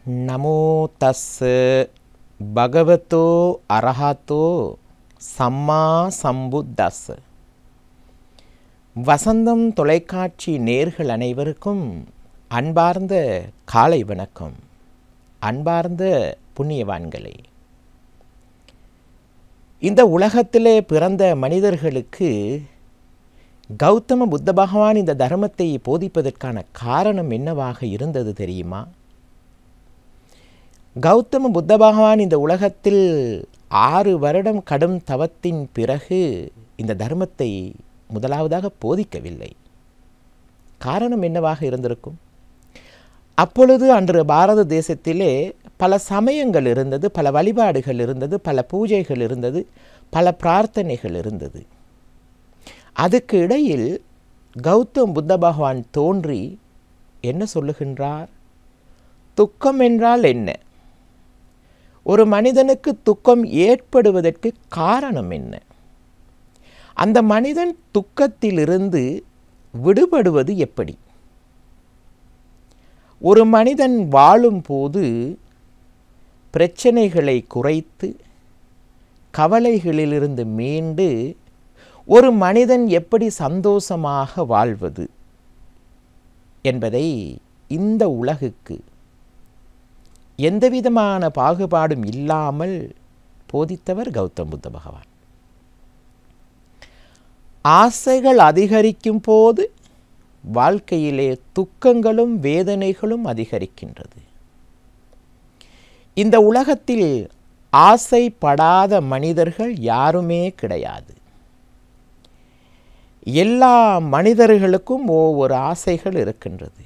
නමෝ තස්ස භගවතෝ අරහතෝ சம்மா சம்புத்தஸ். வசந்தம் தொலைக்காட்சி நேயர்கள் அனைவருக்கும் அன்பார்ந்த காலை வணக்கம். அன்பார்ந்த புண்ணியவான்களே, இந்த உலகத்திலே பிறந்த மனிதர்களுக்கு கௌதம புத்த பகவான் இந்த தர்மத்தை போதிப்பதற்கான காரணம் என்னவாக இருந்தது தெரியுமா? கௌதம புத்த பகவான் இந்த உலகத்தில் 6 வருடம் கடும் தவத்தின் பிறகு இந்த தர்மத்தை முதலாவதாக போதிக்கவில்லை. காரணம் என்னவாக இருந்திருக்கும்? அப்பொழுது அன்று பாரத தேசத்திலே பல சமயங்கள் இருந்தது, பல வழிபாடுகள் இருந்தது, பல பூஜைகள் இருந்தது, பல பிரார்த்தனைகள் இருந்தது. அதுக்கு இடையில் கௌதம் புத்த பகவான் தோன்றி என்ன சொல்லுகின்றார்? துக்கம் என்றால் என்ன? ஒரு மனிதனுக்கு துக்கம் ஏற்படுவதற்கு காரணம் என்ன? அந்த மனிதன் துக்கத்திலிருந்து விடுபடுவது எப்படி? ஒரு மனிதன் வாழும்போது பிரச்சனைகளை குறைத்து கவலைகளிலிருந்து மீண்டு ஒரு மனிதன் எப்படி சந்தோஷமாக வாழ்வது என்பதை இந்த உலகுக்கு எந்தவிதமான பாகுபாடும் இல்லாமல் போதித்தவர் கௌதம் புத்த பகவான். ஆசைகள் அதிகரிக்கும் போது வாழ்க்கையிலே துக்கங்களும் வேதனைகளும் அதிகரிக்கின்றது. இந்த உலகத்தில் ஆசைப்படாத மனிதர்கள் யாருமே கிடையாது. எல்லா மனிதர்களுக்கும் ஒவ்வொரு ஆசைகள் இருக்கின்றது.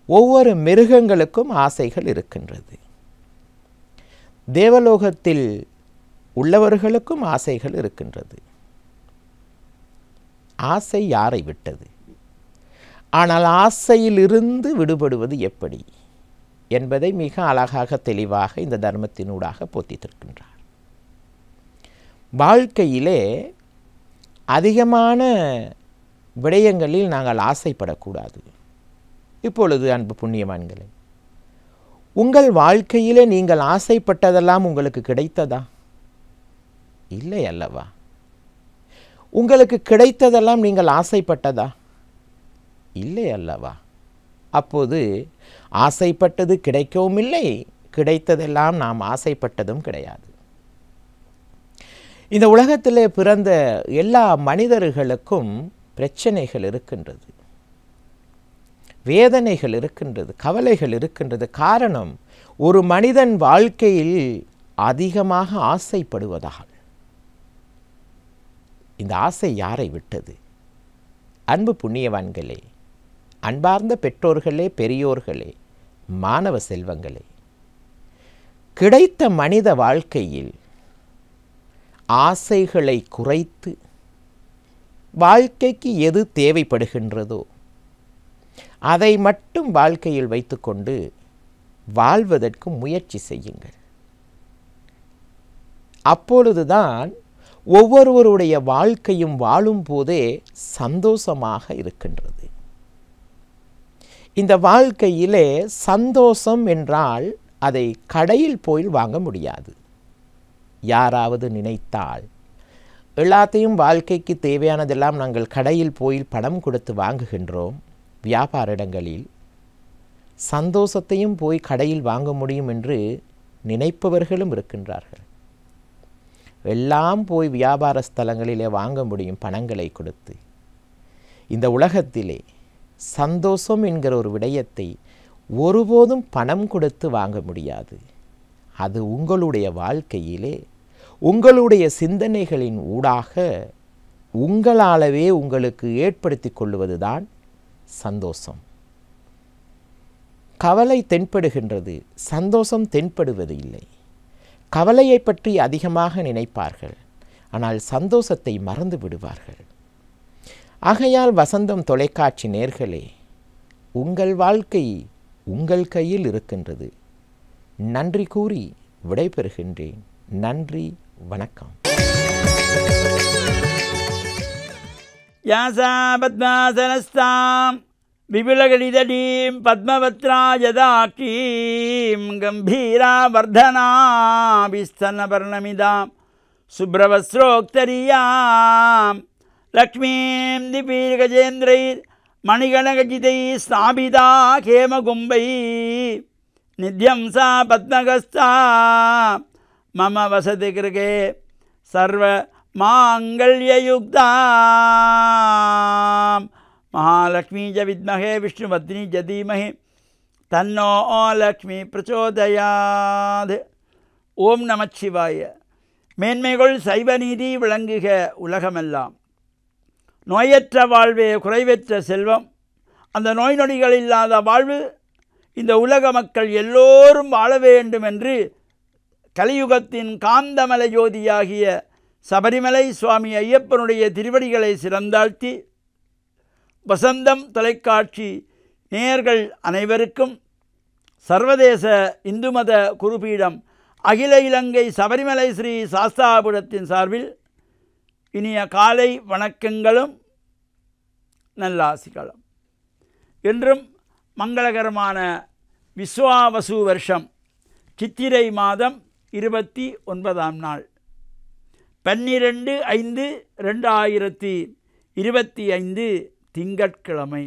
ஒவ்வொரு மிருகங்களுக்கும் ஆசைகள் இருக்கின்றது. தேவலோகத்தில் உள்ளவர்களுக்கும் ஆசைகள் இருக்கின்றது. ஆசை யாரை விட்டது? ஆனால் ஆசையிலிருந்து விடுபடுவது எப்படி என்பதை மிக அழகாக தெளிவாக இந்த தர்மத்தினூடாக போதித்திருக்கின்றார். வாழ்க்கையிலே அதிகமான விடயங்களில் நாங்கள் ஆசைப்படக்கூடாது. இப்பொழுது அன்பு புண்ணியவான்களே, உங்கள் வாழ்க்கையிலே நீங்கள் ஆசைப்பட்டதெல்லாம் உங்களுக்கு கிடைத்ததா? இல்லை அல்லவா? உங்களுக்கு கிடைத்ததெல்லாம் நீங்கள் ஆசைப்பட்டதா? இல்லை அல்லவா? அப்போது ஆசைப்பட்டது கிடைக்கவும் இல்லை, கிடைத்ததெல்லாம் நாம் ஆசைப்பட்டதும் கிடையாது. இந்த உலகத்திலே பிறந்த எல்லா மனிதர்களுக்கும் பிரச்சனைகள் இருக்கின்றது, வேதனைகள் இருக்கின்றது, கவலைகள் இருக்கின்றது. காரணம், ஒரு மனிதன் வாழ்க்கையில் அதிகமாக ஆசைப்படுவதால். இந்த ஆசை யாரை விட்டது? அன்பு புண்ணியவான்களே, அன்பார்ந்த பெற்றோர்களே, பெரியோர்களே, மாணவ செல்வங்களே, கிடைத்த மனித வாழ்க்கையில் ஆசைகளை குறைத்து வாழ்க்கைக்கு எது தேவைப்படுகின்றதோ அதை மட்டும் வாழ்க்கையில் வைத்துக்கொண்டு வாழ்வதற்கு முயற்சி செய்யுங்கள். அப்பொழுதுதான் ஒவ்வொருவருடைய வாழ்க்கையும் வாழும் போதே சந்தோஷமாக இருக்கின்றது. இந்த வாழ்க்கையிலே சந்தோஷம் என்றால் அதை கடையில் போய் வாங்க முடியாது. யாராவது நினைத்தால் எல்லாத்தையும் வாழ்க்கைக்கு தேவையானதெல்லாம் நாங்கள் கடையில் போய் பணம் கொடுத்து வாங்குகின்றோம். வியாபார இடங்களில் சந்தோஷத்தையும் போய் கடையில் வாங்க முடியும் என்று நினைப்பவர்களும் இருக்கின்றார்கள். எல்லாம் போய் வியாபார ஸ்தலங்களிலே வாங்க முடியும் பணங்களை கொடுத்து. இந்த உலகத்திலே சந்தோஷம் என்கிற ஒரு விடயத்தை ஒருபோதும் பணம் கொடுத்து வாங்க முடியாது. அது உங்களுடைய வாழ்க்கையிலே உங்களுடைய சிந்தனைகளின் ஊடாக உங்களாலவே உங்களுக்கு ஏற்படுத்தி கொள்வதுதான் சந்தோஷம். கவலை தென்படுகின்றது, சந்தோஷம் தென்படுவது இல்லை. கவலையை பற்றி அதிகமாக நினைப்பார்கள், ஆனால் சந்தோஷத்தை மறந்து விடுவார்கள். ஆகையால் வசந்தம் தொலைக்காட்சி நேயர்களே, உங்கள் வாழ்க்கை உங்கள் கையில் இருக்கின்றது. நன்றி கூறி விடைபெறுகின்றேன். நன்றி, வணக்கம். யாசா பத்மாசனஸ்தாம் विपुलगलितटीं पद्मवत्राजदाक्षीं गम्भीरावर्धनाभिस्तनपर्णमिदां शुभ्रवस्त्रोक्तरीयां लक्ष्मीं दिपीर्गजेन्द्रैर्मणिगणखचितैः स्थापिता हेमकुम्भैः नित्यं सा पद्मगस्ता मम वसति गृहे सर्वमाङ्गल्ययुक्ता महालक्ष्मी च विद्महे विष्णुपत्नी च धीमहि तन्नो लक्ष्मी प्रचोदयात्. ஓம் நமச்சிவாய. மேன்மைகள் சைவ நீதி விளங்குக உலகமெல்லாம். நோயற்ற வாழ்வே குறைவற்ற செல்வம். அந்த நோய் நொடிகள் இல்லாத வாழ்வு இந்த உலக மக்கள் எல்லோரும் வாழ வேண்டும் என்று கலியுகத்தின் காந்தமல ஜோதியாகிய சபரிமலை சுவாமி ஐயப்பனுடைய திருவடிகளை சிறந்தாழ்த்தி வசந்தம் தொலைக்காட்சி நேயர்கள் அனைவருக்கும் சர்வதேச இந்து மத குருபீடம் அகில இலங்கை சபரிமலை ஸ்ரீ சாஸ்தாபுரத்தின் சார்பில் இனிய காலை வணக்கங்களும் நல்லாசிகளும். என்றும் மங்களகரமான விஸ்வாவசு வருஷம் சித்திரை மாதம் 29ஆம் நாள் 12/5/2025 திங்கட்கிழமை.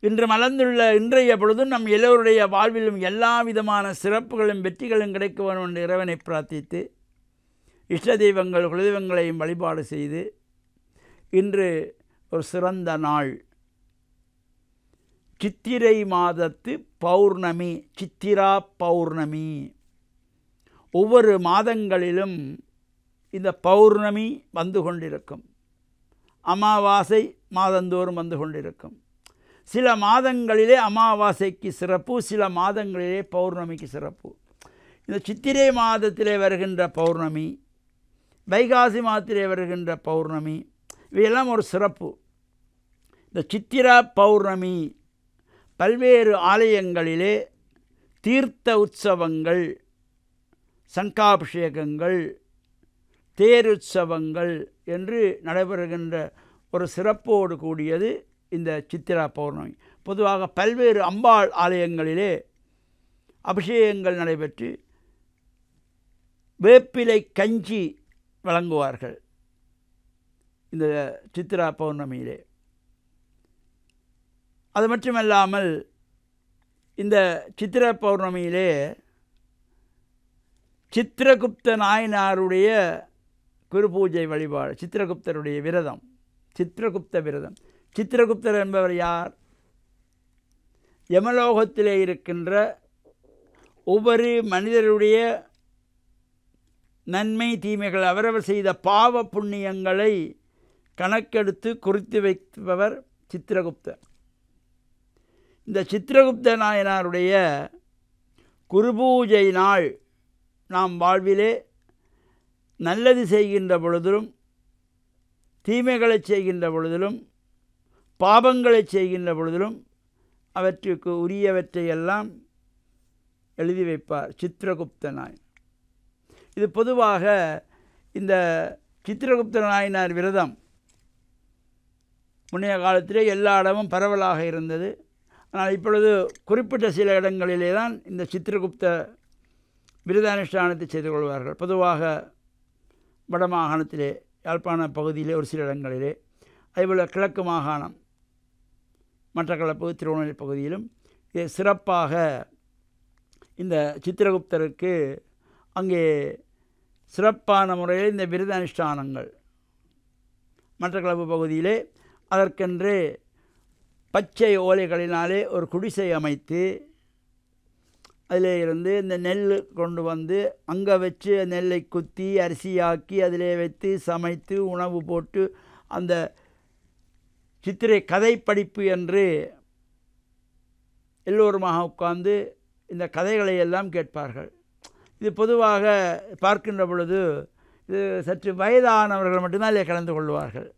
இன்று மலர்ந்துள்ள இன்றைய பொழுதும் நம் எல்லோருடைய வாழ்விலும் எல்லா விதமான சிறப்புகளும் வெற்றிகளும் கிடைக்க வேண்டும் என்று இறைவனை பிரார்த்தித்து இஷ்ட தெய்வங்கள் குலதெய்வங்களையும் வழிபாடு செய்து இன்று ஒரு சிறந்த நாள். சித்திரை மாதத்து பௌர்ணமி, சித்திரா பௌர்ணமி. ஒவ்வொரு மாதங்களிலும் இந்த பௌர்ணமி வந்து கொண்டிருக்கும். அமாவாசை மாதந்தோறும் வந்து கொண்டிருக்கும். சில மாதங்களிலே அமாவாசைக்கு சிறப்பு, சில மாதங்களிலே பௌர்ணமிக்கு சிறப்பு. இந்த சித்திரை மாதத்திலே வருகின்ற பௌர்ணமி, வைகாசி மாதத்திலே வருகின்ற பௌர்ணமி, இவையெல்லாம் ஒரு சிறப்பு. இந்த சித்திரா பௌர்ணமி பல்வேறு ஆலயங்களிலே தீர்த்த உற்சவங்கள், சங்காபிஷேகங்கள், தேருற்சவங்கள் என்று நடைபெறுகின்ற ஒரு சிறப்போடு கூடியது இந்த சித்திரா பௌர்ணமி. பொதுவாக பல்வேறு அம்பாள் ஆலயங்களிலே அபிஷேகங்கள் நடைபெற்று வேப்பிலை கஞ்சி வழங்குவார்கள் இந்த சித்திரா பௌர்ணமியிலே. அது மட்டுமல்லாமல் இந்த சித்திரை பௌர்ணமியிலே சித்திரகுப்த நாயனாருடைய குரு பூஜை வழிபாடு, சித்திரகுப்தருடைய விரதம், சித்திரகுப்த விரதம். சித்திரகுப்தர் என்பவர் யார்? யமலோகத்திலே இருக்கின்ற ஒவ்வொரு மனிதருடைய நன்மை தீமைகள், அவரவர் செய்த பாவ புண்ணியங்களை கணக்கெடுத்து குறித்து வைப்பவர் சித்திரகுப்தர். இந்த சித்திரகுப்த நாயனாருடைய குருபூஜை நாள் நாம் வாழ்விலே நல்லது செய்கின்ற பொழுதிலும், தீமைகளை செய்கின்ற பொழுதிலும், பாவங்களை செய்கின்ற பொழுதிலும் அவற்றுக்கு உரியவற்றையெல்லாம் எழுதி வைப்பார் சித்திரகுப்த நாயனார். இது பொதுவாக இந்த சித்திரகுப்த நாயனார் விரதம் முன்னைய காலத்திலே எல்லா இடமும் பரவலாக இருந்தது. ஆனால் இப்பொழுது குறிப்பிட்ட சில இடங்களிலே தான் இந்த சித்திரகுப்த விரத அனுஷ்டானத்தை செய்து கொள்வார்கள். பொதுவாக வடமாகாணத்திலே, யாழ்ப்பாண பகுதியிலே ஒரு சில இடங்களிலே, அதேபோல் கிழக்கு மாகாணம், மட்டக்களப்பு, திருவண்ணாமலை பகுதியிலும் சிறப்பாக இந்த சித்திரகுப்தருக்கு அங்கே சிறப்பான முறையில் இந்த விரத அனுஷ்டானங்கள். மட்டக்களப்பு பகுதியிலே அதற்கென்று பச்சை ஓலைகளினாலே ஒரு குடிசை அமைத்து அதிலே இருந்து இந்த நெல் கொண்டு வந்து அங்கே வச்சு நெல்லை குத்தி அரிசியாக்கி அதிலே வைத்து சமைத்து உணவு போட்டு அந்த சித்திரை கதை படிப்பு என்று எல்லோருமாக உட்கார்ந்து இந்த கதைகளை எல்லாம் கேட்பார்கள். இது பொதுவாக பார்க்கின்ற பொழுது இது சற்று வயதானவர்கள் மட்டும்தான் இதில் கலந்து கொள்வார்கள்.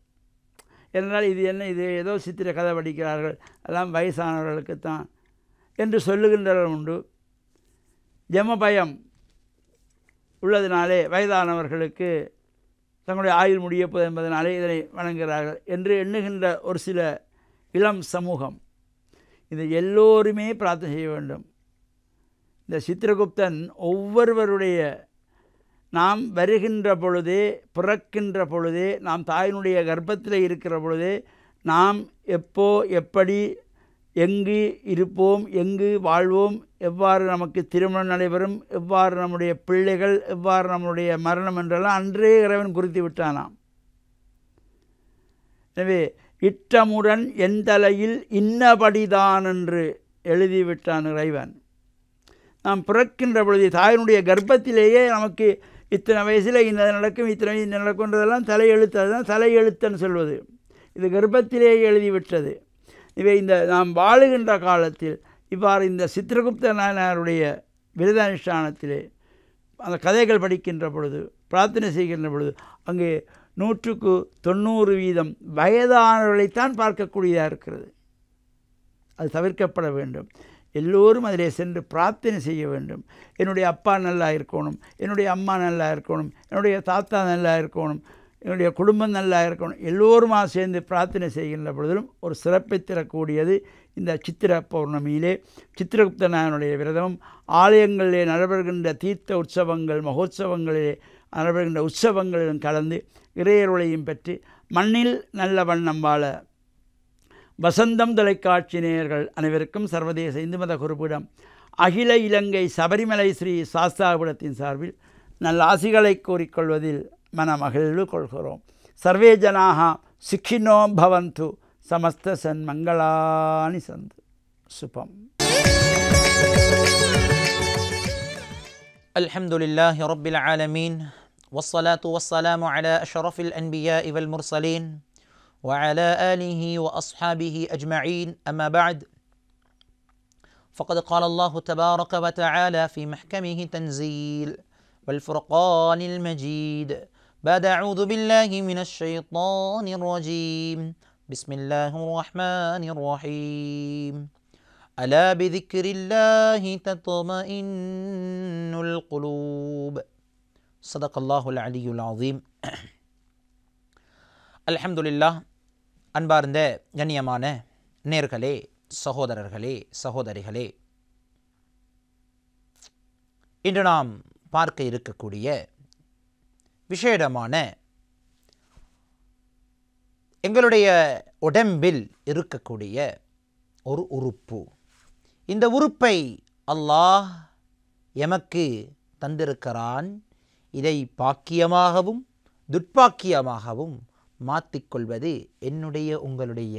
என்றால் இது என்ன, இது ஏதோ சித்திரை கதை படிக்கிறார்கள், எல்லாம் வயசானவர்களுக்குத்தான் என்று சொல்லுகின்றவர்கள் உண்டு. ஜம பயம் உள்ளதினாலே வயதானவர்களுக்கு தங்களுடைய ஆயுள் முடியப்போது என்பதனாலே இதனை வணங்குகிறார்கள் என்று எண்ணுகின்ற ஒரு சில இளம் சமூகம், இது எல்லோருமே பிரார்த்தனை செய்ய வேண்டும். இந்த சித்திரகுப்தன் ஒவ்வொருவருடைய நாம் வருகின்ற பொழுதே, பிறக்கின்ற பொழுதே, நாம் தாயினுடைய கர்ப்பத்தில் இருக்கிற பொழுதே, நாம் எப்போ எப்படி எங்கு இருப்போம், எங்கு வாழ்வோம், எவ்வாறு நமக்கு திருமணம் நடைபெறும், எவ்வாறு நம்முடைய பிள்ளைகள், எவ்வாறு நம்முடைய மரணம் என்றெல்லாம் அன்றே இறைவன் குறித்து விட்டானாம். எனவே இட்டமுடன் எந்தலையில் இன்னபடிதான் என்று எழுதிவிட்டான் இறைவன். நாம் பிறக்கின்ற பொழுது தாயினுடைய கர்ப்பத்திலேயே நமக்கு இத்தனை வயசில் இந்த நடக்கும், இத்தனை வயசு இந்த நடக்கும்ன்றதெல்லாம் தலையெழுத்து. அதுதான் தலையெழுத்துன்னு சொல்வது. இது கர்ப்பத்திலேயே எழுதிவிட்டது. இவை இந்த நாம் வாழுகின்ற காலத்தில் இவ்வாறு இந்த சித்திரகுப்த நாயனாருடைய விரதானுஷ்டானத்திலே அந்த கதைகள் படிக்கின்ற பொழுது, பிரார்த்தனை செய்கின்ற பொழுது, அங்கே 100% வயதானவர்களைத்தான் பார்க்கக்கூடியதாக இருக்கிறது. அது தவிர்க்கப்பட வேண்டும். எல்லோரும் அதிலே சென்று பிரார்த்தனை செய்ய வேண்டும். என்னுடைய அப்பா நல்லா இருக்கணும், என்னுடைய அம்மா நல்லா இருக்கணும், என்னுடைய தாத்தா நல்லா இருக்கணும், என்னுடைய குடும்பம் நல்லா இருக்கணும். எல்லோருமா சேர்ந்து பிரார்த்தனை செய்கின்ற பொழுதிலும் ஒரு சிறப்பை தரக்கூடியது இந்த சித்திர பௌர்ணமியிலே சித்திரகுப்த நாயனுடைய விரதமும், ஆலயங்களிலே நடைபெறுகின்ற தீர்த்த உற்சவங்கள், மகோத்சவங்களிலே நடைபெறுகின்ற உற்சவங்களிலும் கலந்து இறையருளையும் பெற்று மண்ணில் நல்ல வண்ணம் வாழ வசந்தம் தொலைக்காட்சி நேயர்கள் அனைவருக்கும் சர்வதேச இந்து மத குருபீடம் அகில இலங்கை சபரிமலை ஸ்ரீ சாஸ்தாபீடத்தின் சார்பில் நல்ல ஆசிகளை கூறிக்கொள்வதில் மனமகிழ்வு கொள்கிறோம். சர்வே ஜனாக சுக்கினோ பவந்து, சமஸ்த சன்மங்களானி சந்து. சுபம். அல்ஹம்துலில்லாஹி ரப்பில் ஆலமீன், வஸ்ஸலாத்து வஸ்ஸலாமு அலா அஷ்ரஃபில் அன்பியாஇ வல் முர்சலீன் وعلى آله وأصحابه أجمعين. أما بعد، فقد قال الله تبارك وتعالى في محكمه تنزيل والفرقان المجيد بعد أعوذ بالله من الشيطان الرجيم بسم الله الرحمن الرحيم ألا بذكر الله تطمئن القلوب صدق الله العلي العظيم. அல்ஹம்துலில்லாஹ். அன்பார்ந்த கண்ணியமான நேர்களே, சகோதரர்களே, சகோதரிகளே, இன்று நாம் பார்க்க இருக்கக்கூடிய விசேடமான எங்களுடைய உடம்பில் இருக்கக்கூடிய ஒரு உறுப்பு. இந்த உறுப்பை அல்லாஹ் எமக்கு தந்திருக்கிறான். இதை பாக்கியமாகவும் துர்ப்பாக்கியமாகவும் மாற்றிக்கொள்வது என்னுடைய உங்களுடைய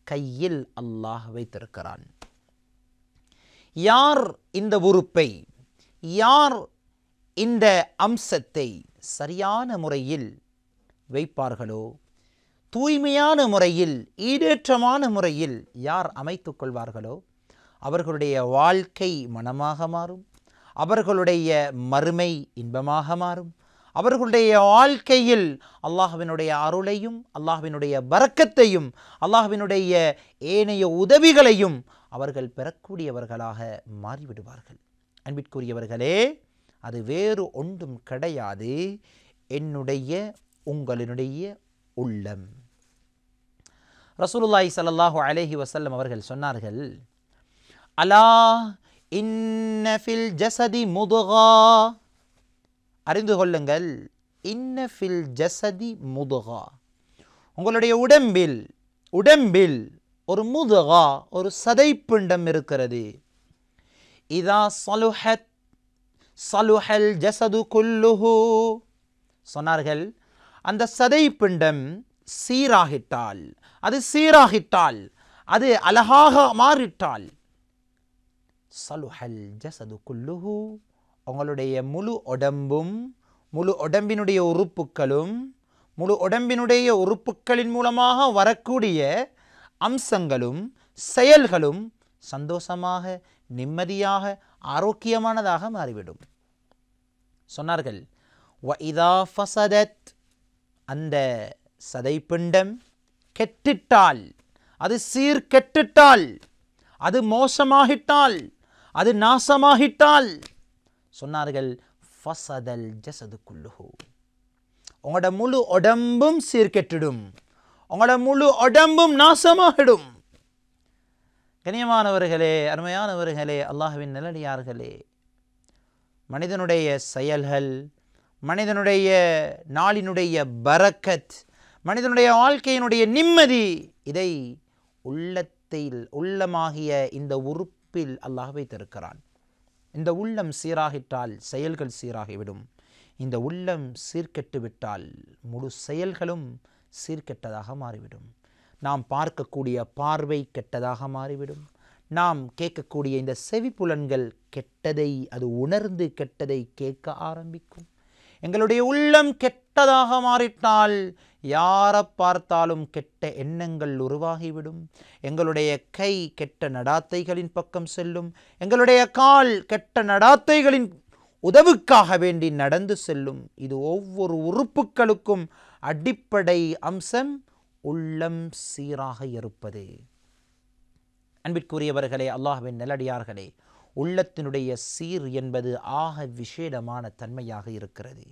கையில் அல்லாஹ் வைத்திருக்கிறான். யார் இந்த உறுப்பை, யார் இந்த அம்சத்தை சரியான முறையில் வைப்பார்களோ, தூய்மையான முறையில், ஈடேற்றமான முறையில் யார் அமைத்துக் கொள்வார்களோ, அவர்களுடைய வாழ்க்கை மனமாக மாறும், அவர்களுடைய மறுமை இன்பமாக மாறும், அவர்களுடைய வாழ்க்கையில் அல்லாஹ்வினுடைய அருளையும், அல்லாஹ்வினுடைய பரக்கத்தையும், அல்லாஹ்வினுடைய ஏனைய உதவிகளையும் அவர்கள் பெறக்கூடியவர்களாக மாறிவிடுவார்கள். அன்பிற்குரியவர்களே, அது வேறு ஒன்றும் கிடையாது, என்னுடைய உங்களுடைய உள்ளம். ரசூலுல்லாஹி ஸல்லல்லாஹு அலைஹி வஸல்லம் அவர்கள் சொன்னார்கள், அலா இன்ன ஃபில் ஜஸதி முதுகா, அறிந்து கொள்ளுங்கள், இன்ன ஃபில் ஜஸதி முதுகா, உங்களுடைய உடம்பில் ஒரு முதுகா, ஒரு சதைப்பிண்டம் இருக்கிறது. இதா சலுஹத் சலுஹல் ஜஸது குல்லுஹு, சொன்னார்கள், அந்த சதைப்பிண்டம் சீராகிட்டால், அது அழகாக மாறிட்டால், சலுஹல் ஜஸது குல்லுஹு, உங்களுடைய முழு உடம்பும், முழு உடம்பினுடைய உறுப்புகளும், முழு உடம்பினுடைய உறுப்புகளின் மூலமாக வரக்கூடிய அம்சங்களும் செயல்களும் சந்தோஷமாக, நிம்மதியாக, ஆரோக்கியமானதாக மாறிவிடும். சொன்னார்கள், வஇதா ஃபஸதத், அந்த சதைப்பிண்டம் கெட்டிட்டால், அது சீர்கெட்டிட்டால், அது மோசமாகிட்டால், அது நாசமாகிட்டால், சொன்னார்கள், ஃபஸதல் ஜஸது குல்லுஹு, உங்களோட முழு உடம்பும் சீர்கெட்டிடும், உங்களோட முழு உடம்பும் நாசமாகிடும். கனியமானவர்களே, அருமையானவர்களே, அல்லாஹ்வின் நல்லடியார்களே, மனிதனுடைய செயல்கள், மனிதனுடைய நாளினுடைய பரக்கத், மனிதனுடைய வாழ்க்கையினுடைய நிம்மதி, இதை உள்ளமாகிய இந்த உறுப்பில் அல்லாஹ் வைத்திருக்கிறான். இந்த உள்ளம் சீராகிட்டால் செயல்கள் சீராகிவிடும். இந்த உள்ளம் சீர்கெட்டு விட்டால் முழு செயல்களும் சீர்கெட்டதாக மாறிவிடும். நாம் பார்க்கக்கூடிய பார்வை கெட்டதாக மாறிவிடும். நாம் கேட்கக்கூடிய இந்த செவிப்புலன்கள் கெட்டதை அது உணர்ந்து கெட்டதை கேட்க ஆரம்பிக்கும். எங்களுடைய உள்ளம் கெட்டதாக மாறிட்டால் யாரை பார்த்தாலும் கெட்ட எண்ணங்கள் உருவாகிவிடும். எங்களுடைய கை கெட்ட நடாத்தைகளின் பக்கம் செல்லும். எங்களுடைய கால் கெட்ட நடாத்தைகளின் உதவுக்காக வேண்டி நடந்து செல்லும். இது ஒவ்வொரு உறுப்புகளுக்கும் அடிப்படை அம்சம் உள்ளம் சீராக இருப்பது. அன்பிற்குரியவர்களே, அல்லாஹ்வின் நல்லடியார்களே, உள்ளத்தினுடைய சீர் என்பது ஆக விசேடமான தன்மையாக இருக்கிறது.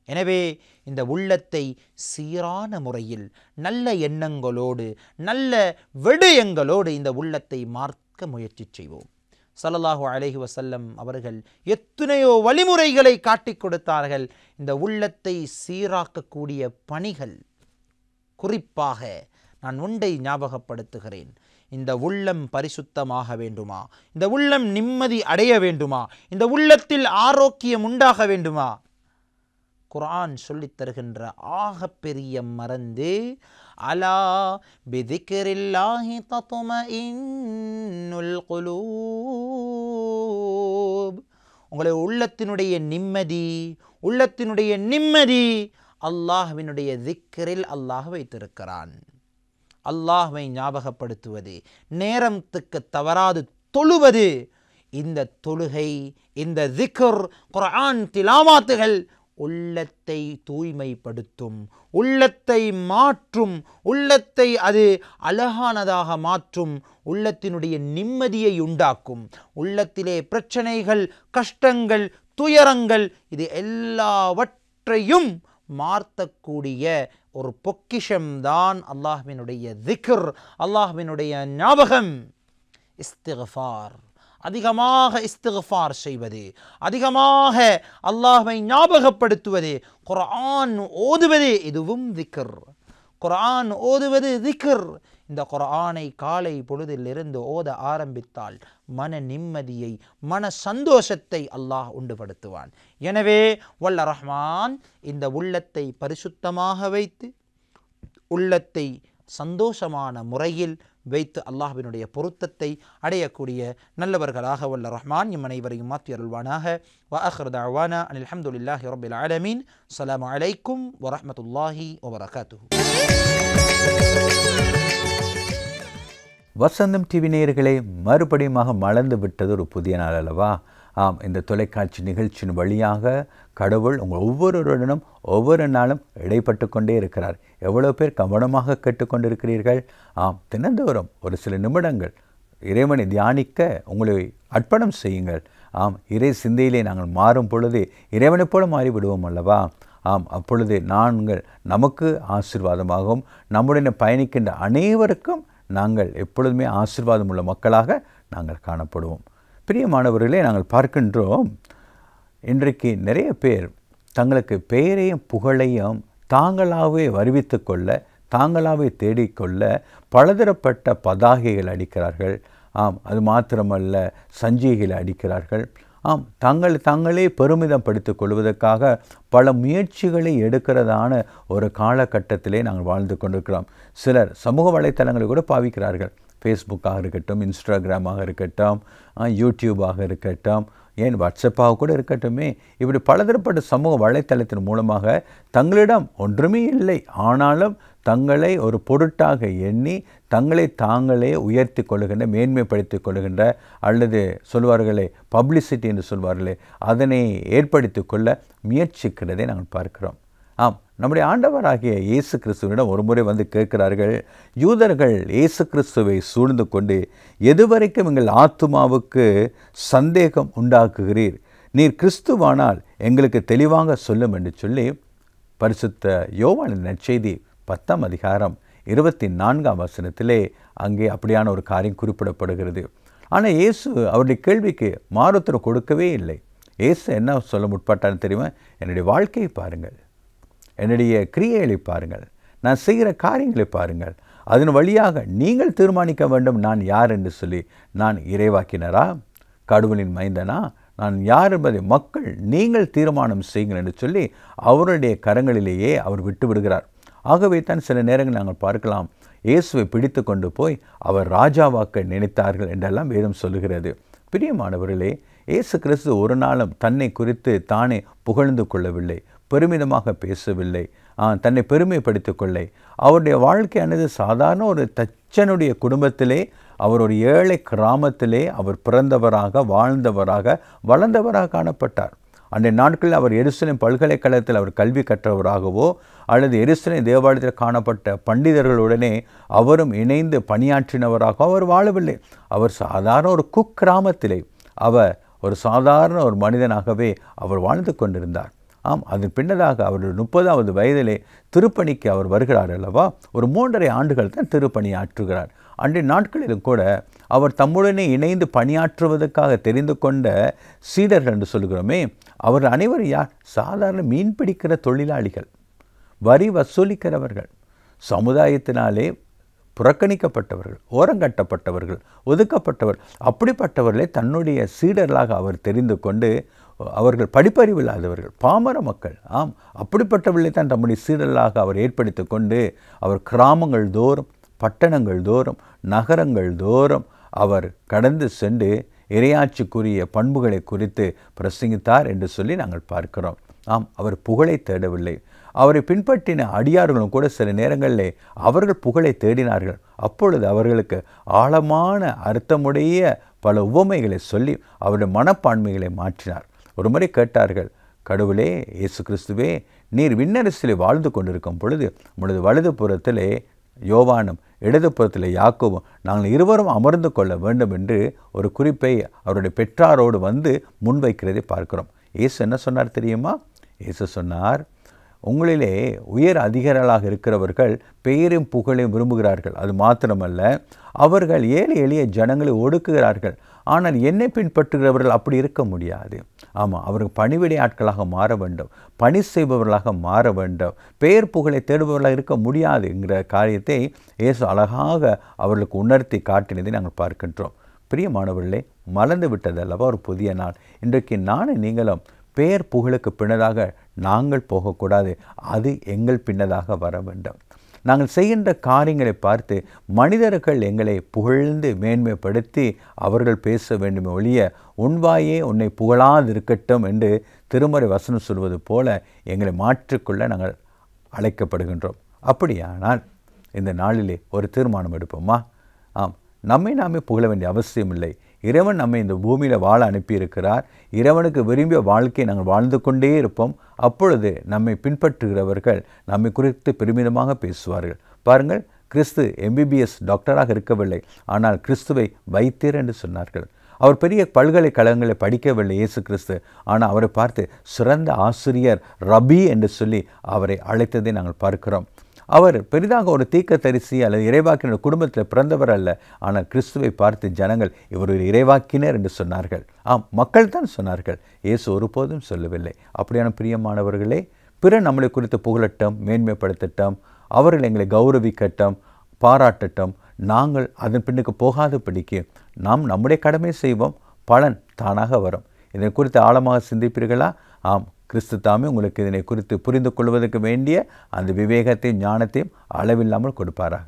எனவே இந்த உள்ளத்தை சீரான முறையில் நல்ல எண்ணங்களோடு நல்ல விடயங்களோடு இந்த உள்ளத்தை மார்க்க முயற்சி செய்வோம். ஸல்லல்லாஹு அலைஹி வஸல்லம் அவர்கள் எத்தனையோ வழிமுறைகளை காட்டிக் கொடுத்தார்கள். இந்த உள்ளத்தை சீராக்கக்கூடிய பணிகள், குறிப்பாக நான் ஒன்றை ஞாபகப்படுத்துகிறேன். இந்த உள்ளம் பரிசுத்தமாக வேண்டுமா, இந்த உள்ளம் நிம்மதி அடைய வேண்டுமா, இந்த உள்ளத்தில் ஆரோக்கியம் உண்டாக வேண்டுமா, குர்ஆன் சொல்லித் தருகின்ற ஆகப்பெரிய மருந்து, அலா பிதிக்ரில்லாஹி தத்மஇன்னுல் குலூப். உங்களுடைய உள்ளத்தினுடைய நிம்மதி அல்லாஹ்வினுடைய திக்ரில் அல்லாஹ் வைத்திருக்கிறான். அல்லாஹ்வை ஞாபகப்படுத்துவது, நேரத்துக்கு தவறாது தொழுவது, இந்த தொழுகை, இந்த திக்ர், குர்ஆன் திலாவாத்துகள் உள்ளத்தை தூய்மைப்படுத்தும், உள்ளத்தை மாற்றும், உள்ளத்தை அது அழகானதாக மாற்றும், உள்ளத்தினுடைய நிம்மதியை உண்டாக்கும். உள்ளத்திலே பிரச்சனைகள், கஷ்டங்கள், துயரங்கள், இது எல்லாவற்றையும் மாற்றக்கூடிய ஒரு பொக்கிஷம்தான் அல்லாஹ்வினுடைய திக்ர், அல்லாஹ்வினுடைய ஞாபகம். இஸ்திக்ஃபார், அதிகமாக இஸ்திக்ஃபார் செய்வது, அதிகமாக அல்லாஹ்வை ஞாபகப்படுத்துவது, குர்ஆன் ஓதுவது, இதுவும் திக்ர். குர்ஆன் ஓதுவது திக்ர். இந்த குர்ஆனை காலை பொழுதிலிருந்து ஓத ஆரம்பித்தால் மன நிம்மதியை, மன சந்தோஷத்தை அல்லாஹ் உண்டுபடுத்துவான். எனவே வல்ல ரஹ்மான் இந்த உள்ளத்தை பரிசுத்தமாக வைத்து, உள்ளத்தை சந்தோஷமான முறையில் வைத்து அல்லாஹ்வினுடைய பொருத்தத்தை அடையக்கூடிய நல்லவர்களாக வல்ல ரஹ்மான் இம் அனைவரையும் மாற்றி அருள்வானாக. வ ஆகிரு தஅவானா அனில் ஹம்துலில்லாஹி ரப்பில் ஆலமீன். அஸ்ஸலாமு அலைக்கும் வ ரஹ்மத்துல்லாஹி வ பரகாத்துஹு. வசந்தம் டிவி நேயர்களே, மறுபடியுமாக மலர்ந்து விட்டது ஒரு புதிய நாள் அல்லவா? ஆம், இந்த தொலைக்காட்சி நிகழ்ச்சியின் வழியாக கடவுள் உங்கள் ஒவ்வொருவருடனும் ஒவ்வொரு நாளும் இடைப்பட்டு கொண்டே இருக்கிறார். எவ்வளோ பேர் கவனமாக கேட்டுக்கொண்டிருக்கிறீர்கள்? ஆம், தினந்தோறும் ஒரு சில நிமிடங்கள் இறைவனை தியானிக்க உங்களை அர்ப்பணம் செய்யுங்கள். ஆம், இறை சிந்தையிலே நாங்கள் மாறும் பொழுது இறைவனைப் போல மாறிவிடுவோம் அல்லவா? ஆம், அப்பொழுது நமக்கு ஆசீர்வாதமாகவும் நம்முடைய பயணிக்கின்ற அனைவருக்கும் நாங்கள் எப்பொழுதுமே ஆசீர்வாதம் உள்ள மக்களாக நாங்கள் காணப்படுவோம். பிரியமானவர்களே, நாங்கள் பார்க்கின்றோம், இன்றைக்கு நிறைய பேர் தங்களுக்கு பெயரையும் புகழையும் தாங்களாகவே வருவித்து கொள்ள, தாங்களாகவே தேடிக்கொள்ள பலதரப்பட்ட பதாகைகள் அடிக்கிறார்கள். ஆம், அது மாத்திரமல்ல, சஞ்சிகைகளை அடிக்கிறார்கள். ஆம், தாங்களே பெருமிதம் படுத்திக் கொள்வதற்காக பல முயற்சிகளை எடுக்கிறதான ஒரு காலகட்டத்திலே நாங்கள் வாழ்ந்து கொண்டிருக்கிறோம். சிலர் சமூக வலைத்தளங்களை கூட பாவிக்கிறார்கள். ஃபேஸ்புக்காக இருக்கட்டும், இன்ஸ்டாகிராமாக இருக்கட்டும், யூடியூபாக இருக்கட்டும், ஏன் வாட்ஸ்அப்பாக கூட இருக்கட்டுமே, இப்படி பலதரப்பட்ட சமூக வலைத்தளத்தின் மூலமாக தங்களிடம் ஒன்றுமே இல்லை, ஆனாலும் தங்களை ஒரு பொருட்டாக எண்ணி தாங்களே உயர்த்தி கொள்ளுகின்ற, மேன்மைப்படுத்தி கொள்ளுகின்ற, அல்லது சொல்வார்களே பப்ளிசிட்டி என்று சொல்வார்களே, அதனை ஏற்படுத்தி கொள்ள முயற்சிக்கிறதை நாங்கள் பார்க்கிறோம். ஆம், நம்முடைய ஆண்டவராகிய இயேசு கிறிஸ்துவிடம் ஒரு முறை வந்து கேட்கிறார்கள். யூதர்கள் இயேசு கிறிஸ்துவை சூழ்ந்து கொண்டு, எதுவரைக்கும் எங்கள் ஆத்துமாவுக்கு சந்தேகம் உண்டாக்குகிறீர்? நீர் கிறிஸ்துவானால் எங்களுக்கு தெளிவாக சொல்லும் என்று சொல்லி பரிசுத்த யோவானின் நற்செய்தி 10ஆம் அதிகாரம் 24ஆம் வசனத்திலே அங்கே அப்படியான ஒரு காரியம் குறிப்பிடப்படுகிறது. ஆனால் இயேசு அவருடைய கேள்விக்கு மாறுத்தரம் கொடுக்கவே இல்லை. இயேசு என்ன சொல்ல முற்பட்டான்னு தெரியுமா? என்னுடைய வாழ்க்கையை பாருங்கள், என்னுடைய கிரியைகளை பாருங்கள், நான் செய்கிற காரியங்களை பாருங்கள், அதன் வழியாக நீங்கள் தீர்மானிக்க வேண்டும் நான் யார் என்று சொல்லி. நான் இறைவாக்கினரா, கடவுளின் மைந்தனா, நான் யார் என்பதை மக்கள் நீங்கள் தீர்மானம் செய்யுங்கள் என்று சொல்லி அவருடைய கரங்களிலேயே அவர் விட்டு விடுகிறார். ஆகவே தான் சில நேரங்கள் நாங்கள் பார்க்கலாம், இயேசுவை பிடித்து கொண்டு போய் அவர் ராஜாவாக்க நினைத்தார்கள் என்றெல்லாம் வேதம் சொல்லுகிறது. பிரியமானவர்களே, இயேசு கிறிஸ்து ஒரு நாளும் தன்னை குறித்து தானே புகழ்ந்து கொள்ளவில்லை, பெருமிதமாக பேசவில்லை, தன்னை பெருமைப்படுத்திக் கொள்ளை. அவருடைய வாழ்க்கையானது சாதாரண ஒரு தச்சனுடைய குடும்பத்திலே, அவர் ஒரு ஏழை கிராமத்திலே அவர் பிறந்தவராக, வாழ்ந்தவராக, வளர்ந்தவராக காணப்பட்டார். அன்றைய நாட்களில் அவர் எருசலேம் பல்கலைக்கழகத்தில் அவர் கல்வி கற்றவராகவோ அல்லது எருசலேம் தேவாலயத்தில் காணப்பட்ட பண்டிதர்களுடனே அவரும் இணைந்து பணியாற்றினவராக அவர் வாழவில்லை. அவர் சாதாரண ஒரு குக்கிராமத்திலே அவர் ஒரு சாதாரண ஒரு மனிதனாகவே அவர் வாழ்ந்து கொண்டிருந்தார். அதன் பின்னதாக அவருடைய 30வது வயதிலே திருப்பணிக்கு அவர் வருகிறார் அல்லவா? ஒரு 3.5 ஆண்டுகள் தான் திருப்பணி ஆற்றுகிறார். அன்றைய நாட்களிலும் கூட அவர் தம்முடனே இணைந்து பணியாற்றுவதற்காக தெரிந்து கொண்ட சீடர்கள் என்று சொல்கிறோமே, அவர்கள் அனைவரும் யார்? சாதாரண மீன் பிடிக்கிற தொழிலாளிகள், வரி வசூலிக்கிறவர்கள், சமுதாயத்தினாலே புறக்கணிக்கப்பட்டவர்கள், ஓரங்கட்டப்பட்டவர்கள், ஒதுக்கப்பட்டவர். அப்படிப்பட்டவர்களை தன்னுடைய சீடர்களாக அவர் தெரிந்து கொண்டு, அவர்கள் படிப்பறிவில்லாதவர்கள், பாமர மக்கள், அப்படிப்பட்டவர்களை தான் தம்முடைய சீடர்களாக அவர் ஏற்படுத்தி கொண்டு அவர் கிராமங்கள் தோறும், பட்டணங்கள் தோறும், நகரங்கள் தோறும் அவர் கடந்து சென்று இறையாட்சிக்குரிய பண்புகளை குறித்து பிரசங்கித்தார் என்று சொல்லி நாங்கள் பார்க்கிறோம். அவர் புகழை தேடவில்லை. அவரை பின்பற்றின அடியார்களும் கூட சில நேரங்களிலே அவர்கள் புகழை தேடினார்கள். அப்பொழுது அவர்களுக்கு ஆழமான அர்த்தமுடைய பல உவமைகளை சொல்லி அவருடைய மனப்பான்மைகளை மாற்றினார். ஒரு முறை கேட்டார்கள், கடவுளே, இயேசு கிறிஸ்துவே, நீர் விண்ணரசிலே வாழ்ந்து கொண்டிருக்கும் பொழுது உமது வலது புறத்திலே யோவானும் இடது புறத்திலே யாக்கோபும் நாங்கள் இருவரும் அமர்ந்து கொள்ள வேண்டும் என்று ஒரு குறிப்பை அவருடைய பெற்றாரோடு வந்து முன்வைக்கிறதை பார்க்கிறோம். இயேசு என்ன சொன்னார் தெரியுமா? இயேசு சொன்னார், உங்களிலே உயர் அதிகாரிகளாக இருக்கிறவர்கள் பெயரையும் புகழையும் விரும்புகிறார்கள். அது மாத்திரமல்ல, அவர்கள் ஏழை எளிய ஜனங்களை ஒடுக்குகிறார்கள். ஆனால் என்னை பின்பற்றுகிறவர்கள் அப்படி இருக்க முடியாது. அவர்கள் பணிவிடை ஆட்களாக மாற வேண்டும், பணி செய்பவர்களாக மாற வேண்டும், பெயர் புகழை தேடுபவர்களாக இருக்க முடியாது என்கிற காரியத்தை இயேசு அழகாக அவர்களுக்கு உணர்த்தி காட்டினதை நாங்கள் பார்க்கின்றோம். பிரியமானவர்களே, மலர்ந்து விட்டதல்லவா ஒரு புதிய நாள். இன்றைக்கு நானும் நீங்களும் பெயர் புகழுக்கு பின்னதாக நாங்கள் போகக்கூடாது, அது எங்கள் பின்னதாக வர வேண்டும். நாங்கள் செய்கின்ற காரியங்களை பார்த்து மனிதர்கள் எங்களை புகழ்ந்து மேன்மைப்படுத்தி அவர்கள் பேச வேண்டுமே ஒழிய, உன்வாயே உன்னை புகழாதிருக்கட்டும் என்று திருமறை வசனம் சொல்வது போல எங்களை மாற்றிக்கொள்ள நாங்கள் அழைக்கப்படுகின்றோம். அப்படியானால் இந்த நாளிலே ஒரு தீர்மானம் எடுப்போமா? நம்மை நாமே புகழ வேண்டிய அவசியம் இல்லை. இறைவன் நம்மை இந்த பூமியில் வாழ அனுப்பியிருக்கிறார். இறைவனுக்கு விரும்பிய வாழ்க்கையை நாங்கள் வாழ்ந்து கொண்டே இருப்போம். அப்பொழுது நம்மை பின்பற்றுகிறவர்கள் நம்மை குறித்து பெருமிதமாக பேசுவார்கள். பாருங்கள், கிறிஸ்து MBBS டாக்டராக இருக்கவில்லை, ஆனால் கிறிஸ்துவை வைத்தியர் என்று சொன்னார்கள். அவர் பெரிய பல்கலைக்கழகங்களை படிக்கவில்லை இயேசு கிறிஸ்து, ஆனால் அவரை பார்த்து சிறந்த ஆசிரியர் ரபி என்று சொல்லி அவரை அழைத்ததை நாங்கள் பார்க்கிறோம். அவர் பெரிதாக ஒரு தீர்க்கதரிசி அல்லது இறைவாக்கினர் குடும்பத்தில் பிறந்தவர் அல்ல, ஆனால் கிறிஸ்துவை பார்த்து ஜனங்கள் இவர் ஒரு இறைவாக்கினர் என்று சொன்னார்கள். மக்கள் தான் சொன்னார்கள், இயேசு ஒருபோதும் சொல்லவில்லை. அப்படியான பிரியமானவர்களே, பிறர் நம்மளை குறித்து புகழட்டும், மேன்மைப்படுத்தட்டும், அவர்கள் எங்களை கௌரவிக்கட்டும், பாராட்டட்டும். நாங்கள் அதன் பின்னுக்கு போகாதபடிக்கு நாம் நம்முடைய கடமை செய்வோம், பலன் தானாக வரும். இதை குறித்து ஆழமாக சிந்திப்பீர்களா? கிறிஸ்து தாமே உங்களுக்கு இதனை குறித்து புரிந்து கொள்வதற்கு வேண்டிய அந்த விவேகத்தையும் ஞானத்தையும் அளவில்லாமல் கொடுப்பாராக.